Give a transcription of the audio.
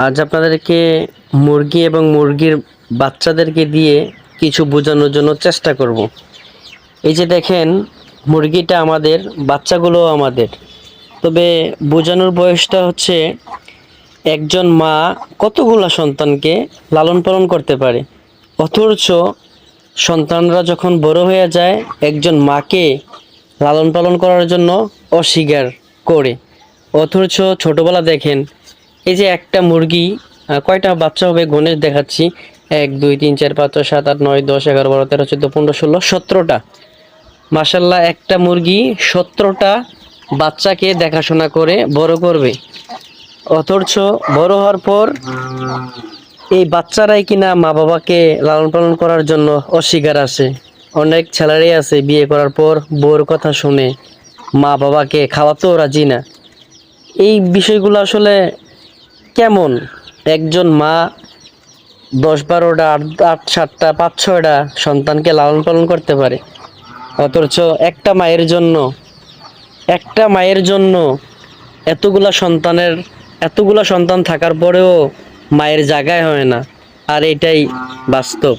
আজ আপনাদেরকে মুরগি এবং মুরগির বাচ্চাদেরকে দিয়ে কিছু বোঝানোর জন্য চেষ্টা করব। এই যে দেখেন, মুরগিটা আমাদের, বাচ্চাগুলোও আমাদের। তবে বোঝানোর বয়সটা হচ্ছে একজন মা কতগুলা সন্তানকে লালন পালন করতে পারে, অথচ সন্তানরা যখন বড় হয়ে যায় একজন মাকে লালন পালন করার জন্য অস্বীকার করে। অথচ ছোটবেলা দেখেন, এই যে একটা মুরগি কয়টা বাচ্চা হবে গণেশ দেখাচ্ছি: 1 2 3 4 5 6 7 8 9 10 11 12 13 14 15 16 17টা। মাশাল্লাহ, একটা মুরগি 17টা বাচ্চাকে দেখাশোনা করে বড় করবে। অথচ বড় হওয়ার পর এই বাচ্চারাই কিনা মা বাবাকে লালন পালন করার জন্য অস্বীকার আছে। অনেক ছেলেরাই আছে বিয়ে করার পর বউর কথা শুনে মা বাবাকে খাওয়াতেও রাজি না। এই বিষয়গুলো আসলে কেমন? একজন মা 10 12টা 8 7টা 5 6টা সন্তানকে লালন পালন করতে পারে, অথচ একটা মায়ের জন্য এতগুলা সন্তান থাকার পরেও মায়ের জায়গায় হয় না। আর এটাই বাস্তব।